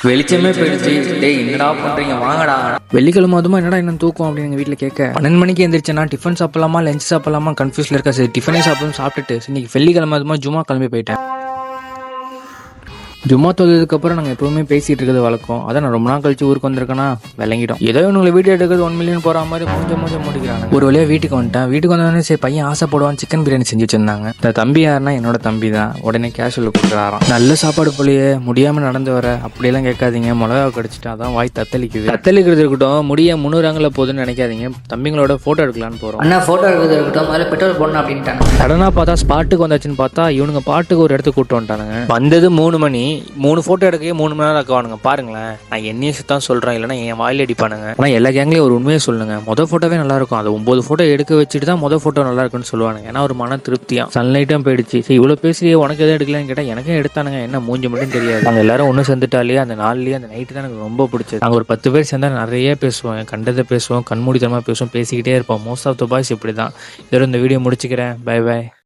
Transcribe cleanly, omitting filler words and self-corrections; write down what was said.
வெளிச்சமே போயிடுச்சு. டேய் என்னடா பண்றீங்க, வாங்கடா. வெள்ளிக்கிழமை அதுமா என்னடா என்ன தூக்கம் அப்படின்னு எங்கள் வீட்டில் கேட்க 12 மணிக்கு எந்திரிச்சேன்னா டிஃபன் சாப்பிடலாமா லஞ்ச் சாப்பிடலாமா கன்ஃபியூஸ்ல இருக்கா. சரி டிஃபனே சாப்பிட்டுட்டு இன்னைக்கு வெள்ளிக்கிழமை அதுமா ஜும்மா கிளம்பி போயிட்டேன். ஜும்மா தொழுதுக்கப்புறம் நாங்கள் எப்பவுமே பேசிகிட்டு இருக்கிறது வழக்கம். அதான் நான் ரொம்ப நாள் கழிச்சு ஊருக்கு வந்திருக்கேன்னா விளங்கிடும். ஏதோ இவங்களை வீடியோ எடுக்கிறது 1 மில்லியன் போகிற மாதிரி மூஞ்ச முடிக்கிறாங்க. ஒரு வழியாக வீட்டுக்கு வந்துட்டேன். வீட்டுக்கு வந்தோடனே சரி பையன் ஆசைப்படுவான் சிக்கன் பிரியாணி செஞ்சு வச்சிருந்தாங்க. இந்த தம்பி யாருன்னா என்னோட தம்பி தான். உடனே கேஷுவல் கொடுக்குறாராம். நல்ல சாப்பாடு போலியே, முடியாமல் நடந்து வர அப்படியெல்லாம் கேட்காதீங்க. மிளகா கடிச்சிட்டு அதான் வாய் தத்தளிக்கிறது இருக்கட்டும். முடிய 300 ஆங்கில் போகுதுன்னு நினைக்காதீங்க. தம்பிங்களோட ஃபோட்டோ எடுக்கலான்னு போகிறோம். அண்ணா ஃபோட்டோ எடுக்கிறது இருக்கட்டும், முதல்ல பெட்ரோல் போடணும் அப்படின்ட்டாங்க. சடனாக பார்த்தா ஸ்பாட்டுக்கு வந்தாச்சுன்னு பார்த்தா இவனுங்க பாட்டுக்கு ஒரு இடத்துக்கு கூப்பிட்டு வந்துட்டானுங்க. வந்தது 3 மணி. 3 ஃபோட்டோ எடுக்கவே 3 மணி நேரம் ஆக்குவானுங்க. பாருங்களேன், நான் என்னையும் தான் சொல்கிறேன், இல்லைனா என் வாயில் அடிப்பானுங்க. ஆனால் எல்லா கேங்லேயும் ஒரு உண்மையை சொல்லுங்க, மொதல் ஃபோட்டோவே நல்லா இருக்கும். அது 9 ஃபோட்டோ எடுக்க வச்சுட்டு தான் மொதல் ஃபோட்டோ நல்லா இருக்குன்னு சொல்லுவானுங்க. ஏன்னா ஒரு மன திருப்தியாக சன்லைட்டும் போயிடுச்சு. சரி இவ்வளோ பேசுறியே உனக்கு எதுவும் எடுக்கலான்னு கேட்டால் எனக்கே எடுத்தானுங்க. என்ன மூஞ்சி மட்டும் தெரியாது. நாங்கள் எல்லாரும் ஒன்று சேர்ந்துட்டாலே அந்த நாள்லேயே அந்த நைட்டு தான் எனக்கு ரொம்ப பிடிச்சது. நாங்கள் ஒரு 10 பேர் சேர்ந்தால் நிறைய பேசுவோம், கண்டதை பேசுவோம், கண்மூடித்தனமாக பேசுவோம், பேசிக்கிட்டே இருப்போம். மோஸ்ட் ஆஃப் த பாய்ஸ் இப்படி தான். இதோட இந்த வீடியோ முடிச்சுக்கிறேன். பை.